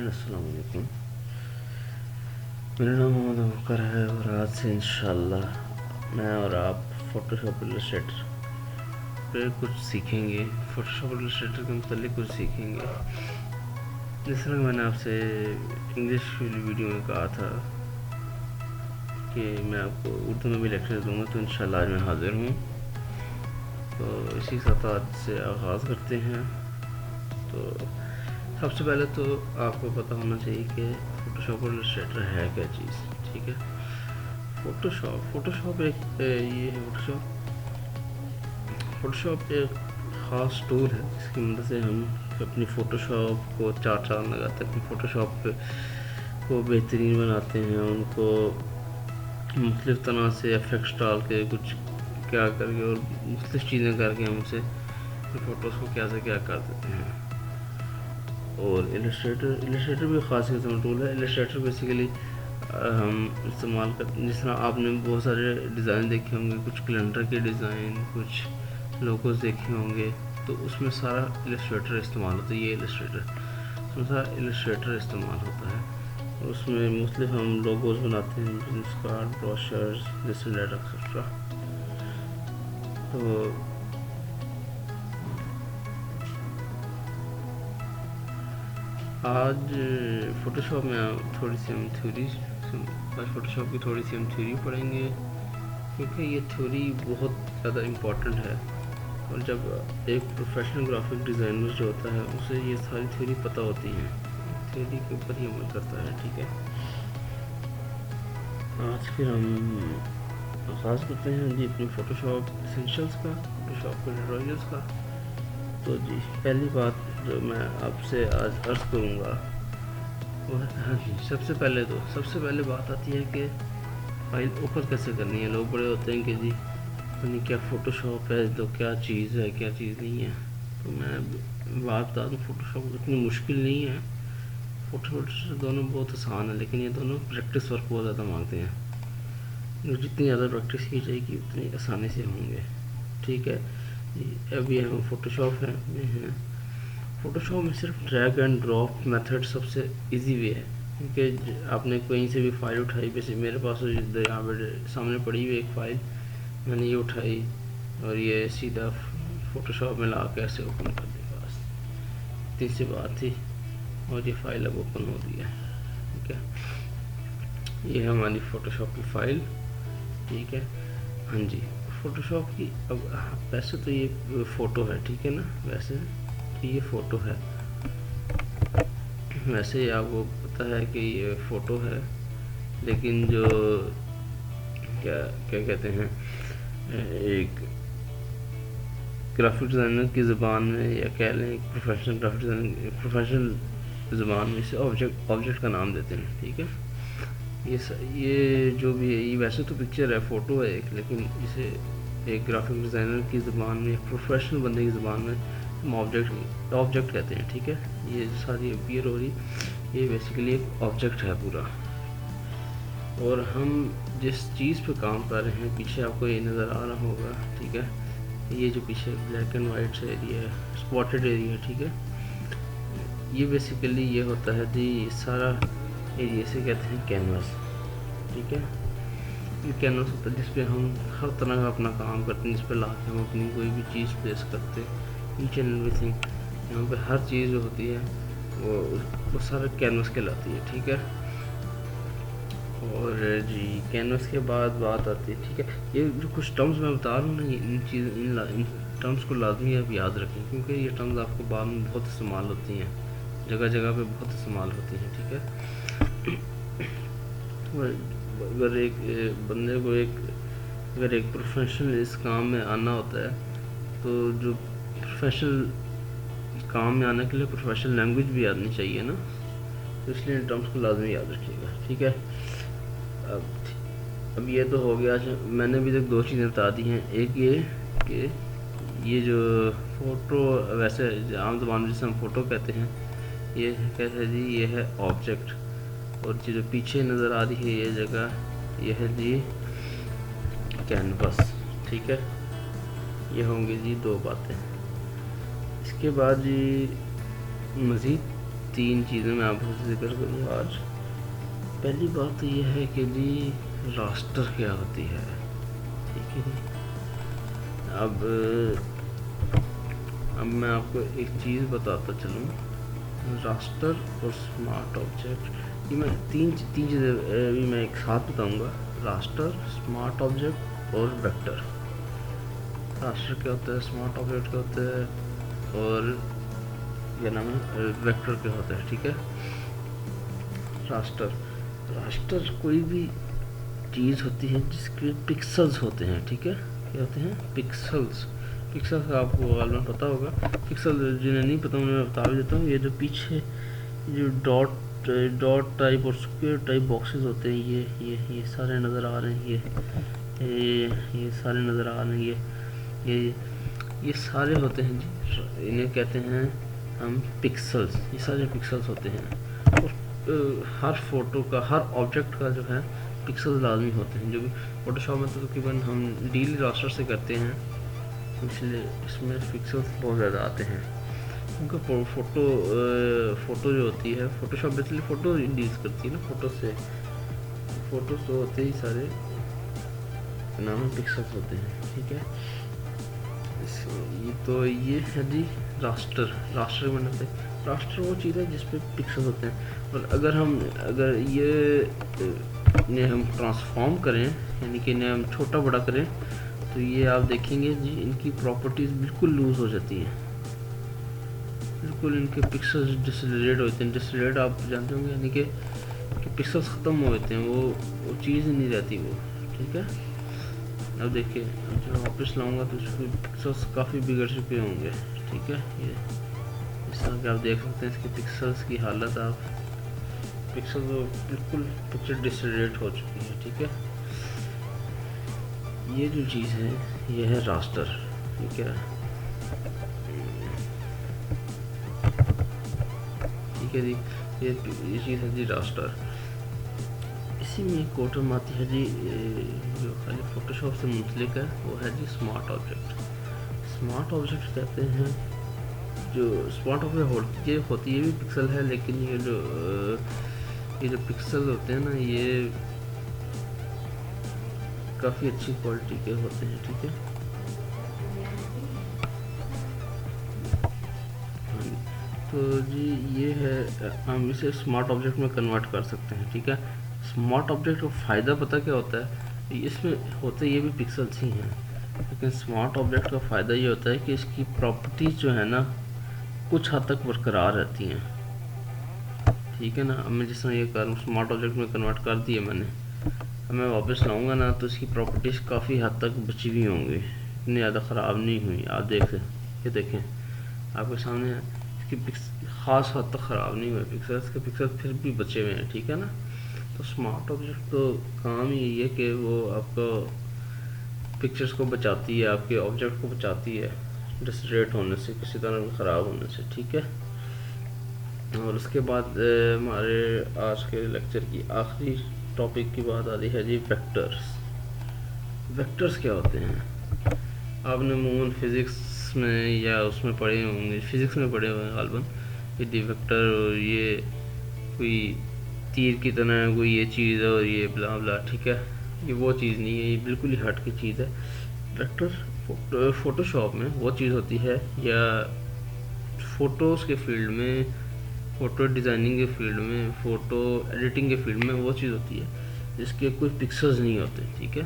नाज़रीन अस्सलाम वालेकुम। मेरा नाम मोहम्मद अबूबकर है और आज से इंशाल्लाह मैं और आप फ़ोटोशॉप इलस्ट्रेटर पे कुछ सीखेंगे। फ़ोटोशॉप इलस्ट्रेटर के मतलब कुछ सीखेंगे। जिस तरह मैंने आपसे इंग्लिश वाली वीडियो में कहा था कि मैं आपको उर्दू में भी लेक्चर दूंगा, तो इंशाल्लाह आज मैं हाज़िर हूँ। तो इसी के साथ आज से आगाज़ करते हैं। तो सबसे पहले तो आपको पता होना चाहिए कि फ़ोटोशॉप और इलस्ट्रेटर है क्या चीज़। ठीक है, फ़ोटोशॉप एक ये है फ़ोटोशॉप एक ख़ास टूल है जिसकी मदद से हम अपनी फ़ोटोशॉप को चार चांद लगाते हैं, अपनी फ़ोटोशॉप को बेहतरीन बनाते हैं, उनको मुख्तलिफ़ तरह से इफ़ेक्ट्स डाल के कुछ क्या करके और मुख्तलिफ़ चीज़ें करके हम उसे फ़ोटोज़ को क्या से क्या कर देते हैं। और इलस्ट्रेटर भी ख़ास किस्म का टूल है। इलस्ट्रेटर बेसिकली हम इस्तेमाल कर, जिस तरह आपने बहुत सारे डिज़ाइन देखे होंगे, कुछ कैलेंडर के डिज़ाइन, कुछ लोगोस देखे होंगे, तो उसमें सारा इलस्ट्रेटर इस्तेमाल होता है। ये उसमें सारा इलस्ट्रेटर इस्तेमाल होता है। उसमें मुख्तलिफ हम लोगोस बनाते हैं, business card, brochures, this and that etcetera. तो आज फ़ोटोशॉप में थोड़ी सी हम फ़ोटोशॉप की थोड़ी सी हम थ्योरी पढ़ेंगे, क्योंकि ये थ्योरी बहुत ज़्यादा इम्पोर्टेंट है। और जब एक प्रोफेशनल ग्राफिक डिज़ाइनर जो होता है उसे ये सारी थ्योरी पता होती है, थ्योरी के ऊपर ही अमल करता है। ठीक है, आज फिर हम आगाज़ करते हैं जी अपनी फ़ोटोशॉप एसेंशियल्स का, फ़ोटोशॉप के ट्यूटोरियल्स का। तो जी पहली बात जो मैं आपसे आज अर्ज़ करूँगा वो है, हाँ जी, सबसे पहले बात आती है कि फाइल ओपन कैसे करनी है। लोग बड़े होते हैं कि जी यानी क्या फ़ोटोशॉप है तो क्या चीज़ है, क्या चीज़ नहीं है। तो मैं बात बता दूँ, फ़ोटोशॉप इतनी मुश्किल नहीं है। फ़ोटोशॉप दोनों बहुत आसान है, लेकिन ये दोनों प्रैक्टिस वर्क बहुत ज़्यादा मांगते हैं। जितनी ज़्यादा प्रैक्टिस की जाएगी उतनी आसानी से होंगे। ठीक है, अभी हम फ़ोटोशॉप हैं। फ़ोटोशॉप में सिर्फ ड्रैग एंड ड्रॉप मेथड सबसे इजी वे है, क्योंकि आपने कहीं से भी फाइल उठाई, वैसे मेरे पास यहाँ पर सामने पड़ी हुई एक फ़ाइल, मैंने ये उठाई और ये सीधा फ़ोटोशॉप में ला के ऐसे ओपन कर दी, बस इतनी सी बात थी और ये फ़ाइल अब ओपन हो गई है। ठीक है, ये है हमारी फ़ोटोशॉप की फ़ाइल। ठीक है, हाँ जी, फ़ोटोशॉप की अब वैसे तो ये फ़ोटो है, ठीक है ना, वैसे ये फ़ोटो है, वैसे आपको पता है कि ये फ़ोटो है, लेकिन जो क्या क्या कहते हैं, एक ग्राफिक डिज़ाइनर की ज़बान में या कह लें प्रोफेशनल ग्राफिक डिज़ाइनर प्रोफेशनल ज़बान में इसे ऑब्जेक्ट का नाम देते हैं। ठीक है, ये जो भी है, ये वैसे तो पिक्चर है, फ़ोटो है एक, लेकिन इसे एक ग्राफिक डिज़ाइनर की ज़बान में, प्रोफेशनल बंदे की ज़बान में हम ऑब्जेक्ट कहते हैं। ठीक है, ये जो सारी अपीयर हो रही, ये बेसिकली एक ऑब्जेक्ट है पूरा। और हम जिस चीज़ पे काम कर रहे हैं, पीछे आपको ये नज़र आ रहा होगा, ठीक है, ये जो पीछे ब्लैक एंड वाइट से एरिया है, स्पॉटेड एरिया है, ठीक है, ये बेसिकली ये होता है जी, सारा एरिया से कहते हैं कैनवास। ठीक है, ये कैनवास होता है जिस पे हम हर तरह का अपना काम करते हैं, जिस पे ला के हम अपनी कोई भी चीज़ प्लेस करते हैं, ईच एंड एवरीथिंग। यहाँ पे हर चीज़ जो होती है वो सारा कैनवास कहलाती है। ठीक है, और जी कैनवस के बाद बात आती है, ठीक है, ये जो कुछ टर्म्स मैं बता रहा हूँ ना, इन टर्म्स को लाजमी आप याद रखें, क्योंकि ये टर्म्स आपको बाद में बहुत इस्तेमाल होती हैं, जगह जगह पे बहुत इस्तेमाल होती हैं। ठीक है, अगर एक बंदे को अगर एक प्रोफेशनल इस काम में आना होता है, तो जो प्रोफेशनल काम में आने के लिए प्रोफेशनल लैंग्वेज भी आनी चाहिए ना, तो इसलिए इन टर्म्स को लाजमी याद रखिएगा। ठीक है, अब ये तो हो गया। मैंने अभी तक दो चीज़ें बता दी हैं, एक ये कि ये जो फ़ोटो, वैसे आम ज़बान में जिसे हम फ़ोटो कहते हैं, ये कहते हैं जी ये है ऑब्जेक्ट, और जो पीछे नज़र आ रही है ये जगह, ये है जी कैनवस। ठीक है, ये होंगी जी दो बातें। इसके बाद जी मज़ीद 3 चीज़ें मैं आपको जिक्र करूँगा आज। पहली बात तो ये है कि जी रास्टर क्या होती है, ठीक है जी। अब मैं आपको एक चीज़ बताता चलूँ, रास्टर और स्मार्ट ऑब्जेक्ट, ये मैं तीन चीज़ें अभी मैं एक साथ बताऊँगा। रास्टर, स्मार्ट ऑब्जेक्ट और वेक्टर। रास्टर क्या होता है, स्मार्ट ऑब्जेक्ट क्या होता है, और क्या नाम है, वेक्टर क्या होता है, ठीक है। रास्टर कोई भी चीज़ होती है जिसके पिक्सल्स होते हैं, ठीक है। क्या होते हैं, पिक्सल्स का आपको गालिबन पता होगा। पिक्सल जिन्हें नहीं पता उन्हें बता भी देता हूँ। ये जो पीछे जो डॉट टाइप और स्क्वायर टाइप बॉक्सेस होते हैं, ये सारे नज़र आ रहे हैं, ये सारे नज़र आ रहे हैं, ये सारे होते हैं जी, इन्हें कहते हैं हम पिक्सल्स। ये सारे पिक्सल्स होते हैं। और हर फोटो का, हर ऑब्जेक्ट का जो है पिक्सल्स लाजमी होते हैं। जो भी फोटोशॉप में तो तकरीबन हम डेली रास्टर से करते हैं, इसलिए इसमें पिक्सल्स बहुत ज़्यादा आते हैं। क्योंकि फ़ोटो जो होती है, फोटोशॉप बेसिकली फ़ोटो डील करती है ना, फ़ोटो तो होते ही सारे नाम है पिक्सल्स होते हैं, ठीक है। तो ये है जी रास्टर बनाते हैं। रास्टर वो चीज़ है जिस पे पिक्सल्स होते हैं। और अगर इन्हें हम ट्रांसफॉर्म करें, यानी कि इन्हें हम छोटा बड़ा करें, तो ये आप देखेंगे जी इनकी प्रॉपर्टीज़ बिल्कुल लूज़ हो जाती हैं, बिल्कुल इनके पिक्सल्स डिसलेरेट होते हैं। डिसलेरेट आप जानते होंगे, यानी कि पिक्सल्स ख़त्म हो जाते हैं, वो चीज़ नहीं रहती वो, ठीक है। अब देखिए, जब मैं वापस लाऊंगा तो उसके पिक्सल्स काफ़ी बिगड़ चुके होंगे, ठीक है। ये इस तरह के आप देख सकते हैं इसके पिक्सल्स की हालत। आप पिक्सल बिल्कुल पिक्चर डिसलेरेट हो चुकी है, ठीक है। ये जो चीज़ है ये है रास्टर, ठीक है, ठीक है जी। ये चीज़ है जी रास्टर। इसी में एक और टर्म आती है जी जो खाली फोटोशॉप से मुंसलिक है, वो है जी स्मार्ट ऑब्जेक्ट। स्मार्ट ऑब्जेक्ट कहते हैं, जो स्मार्ट ऑब्जेक्ट होती है भी पिक्सल है, लेकिन ये जो पिक्सल होते हैं ना, ये काफ़ी अच्छी क्वालिटी के होते हैं, ठीक है। तो जी ये है, हम इसे स्मार्ट ऑब्जेक्ट में कन्वर्ट कर सकते हैं, ठीक है। स्मार्ट ऑब्जेक्ट का फ़ायदा पता क्या होता है, इसमें होते ये भी पिक्सल्स ही हैं, लेकिन स्मार्ट ऑब्जेक्ट का फ़ायदा ये होता है कि इसकी प्रॉपर्टीज़ जो है ना कुछ हद तक बरकरार रहती हैं, ठीक है ना। अब मैं जिसमें ये करूँ, स्मार्ट ऑब्जेक्ट में कन्वर्ट कर दिया मैंने, अब मैं वापस लाऊंगा ना तो इसकी प्रॉपर्टीज़ काफ़ी हद तक बची हुई होंगी, इतनी ज़्यादा ख़राब नहीं हुई। आप ये देखें आपके सामने है, इसकी ख़ास हद तक ख़राब नहीं हुए पिक्सल्स के, पिक्सल फिर भी बचे हुए हैं, ठीक है ना। तो स्मार्ट ऑब्जेक्ट तो काम ही यही है कि वो आपको पिक्चर्स को बचाती है, आपके ऑब्जेक्ट को बचाती है डिसरेट होने से, किसी तरह ख़राब होने से, ठीक है। और उसके बाद हमारे आज के लेक्चर की आखिरी टॉपिक की बात आती है जी वेक्टर्स। वेक्टर्स क्या होते हैं, आपने अमूमन फिज़िक्स में या उसमें पढ़े होंगे, फिज़िक्स में पढ़े हुए गालिबन कि वेक्टर ये कोई तीर की तरह कोई ये चीज़ है और ये ब्ला ब्ला, ठीक है। ये वो चीज़ नहीं है, ये बिल्कुल ही हट की चीज़ है। वेक्टर फोटोशॉप में वो चीज़ होती है, या फ़ोटोज़ के फील्ड में, फ़ोटो डिज़ाइनिंग के फील्ड में, फ़ोटो एडिटिंग के फील्ड में वो चीज़ होती है जिसके कोई पिक्सल्स नहीं होते, ठीक है।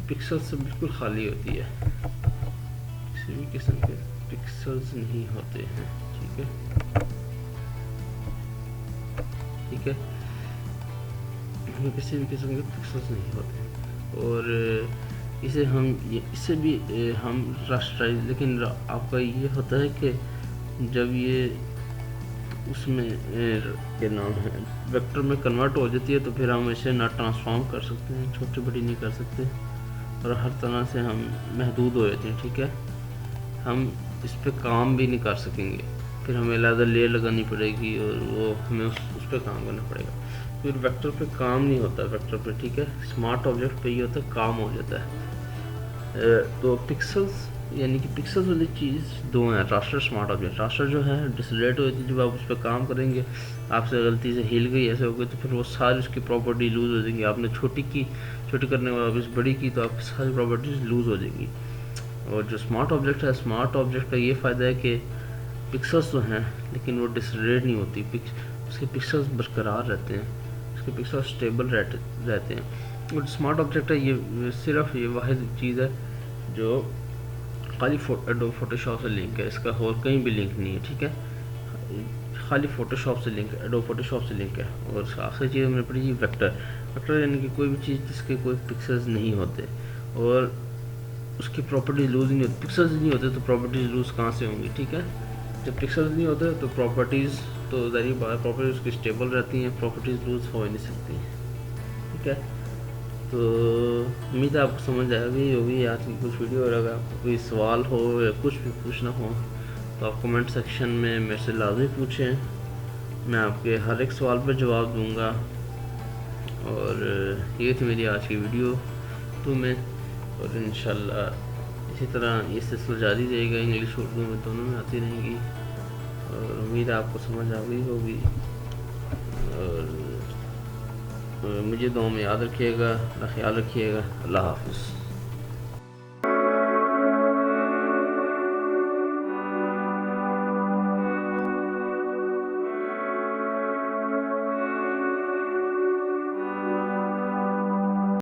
पिक्सल्स से बिल्कुल खाली होती है, किसी भी किस्म के पिक्सल्स नहीं होते हैं, ठीक है, ठीक है। किसी भी किस्म के पिक्सल्स नहीं होते हैं। और इससे भी हम रास्टराइज, लेकिन आपका ये होता है कि जब ये उसमें क्या नाम है वेक्टर में कन्वर्ट हो जाती है, तो फिर हम इसे ना ट्रांसफॉर्म कर सकते हैं, छोटी बड़ी नहीं कर सकते, और हर तरह से हम महदूद हो जाते हैं, ठीक है। हम इस पर काम भी नहीं कर सकेंगे, फिर हमें अलग लेयर लगानी पड़ेगी और वो हमें उस पर काम करना पड़ेगा। फिर वेक्टर पे काम नहीं होता, वेक्टर पे, ठीक है। स्मार्ट ऑब्जेक्ट पे ये होता है, काम हो जाता है। तो पिक्सल्स यानी कि पिक्सल्स वाली चीज़ दो हैं, रास्टर स्मार्ट ऑब्जेक्ट। रास्टर जो है डिसलेट होती है, जब आप उस पर काम करेंगे आपसे गलती से हिल गई ऐसे हो गई तो फिर वो सारी उसकी प्रॉपर्टी लूज़ हो जाएंगी। आपने छोटी करने के बाद बड़ी की तो आपकी सारी प्रॉपर्टीज लूज़ हो जाएंगी। और जो स्मार्ट ऑब्जेक्ट है, स्मार्ट ऑब्जेक्ट का ये फ़ायदा है कि पिक्सल्स तो हैं लेकिन वो डिसलेट नहीं होती, उसके पिक्सल्स बरकरार रहते हैं, उसके पिक्सल्स स्टेबल रहते हैं। और स्मार्ट ऑब्जेक्ट है ये सिर्फ ये वाहिद चीज़ है जो खाली एडोब फोटोशॉप से लिंक है, इसका और कहीं भी लिंक नहीं है, ठीक है। खाली फोटोशॉप से लिंक है, एडोब फोटोशॉप से लिंक है। और आखिरी चीज़ हमने पढ़ी वेक्टर। वेक्टर यानी कि कोई भी चीज़ जिसके कोई पिक्सल्स नहीं होते और उसकी प्रॉपर्टीज लूज़ नहीं होती। पिक्सल्स नहीं होते तो प्रॉपर्टीज लूज़ कहाँ से होंगी, ठीक है। जब पिक्सल्स नहीं होते तो प्रॉपर्टीज़ तो ज़रिए बात प्रॉपर्टीज उसकी स्टेबल रहती हैं, प्रॉपर्टीज़ लूज़ हो ही नहीं सकती, ठीक है। तो उम्मीद है आपको समझ आ गई होगी आज की कुछ वीडियो। और अगर आपको कोई सवाल हो या कुछ भी पूछना हो तो आप कमेंट सेक्शन में मेरे से लाजमी पूछें, मैं आपके हर एक सवाल पर जवाब दूंगा। और ये थी मेरी आज की वीडियो में। और इंशाल्लाह इसी तरह ये सिलसिला जारी रहेगा, इंग्लिश उर्दू में दोनों में आती रहेंगी। और उम्मीद है आपको समझ आ गई होगी। और मुझे दुआ में याद रखिएगा, अपना ख्याल रखिएगा। अल्लाह हाफ़िज़।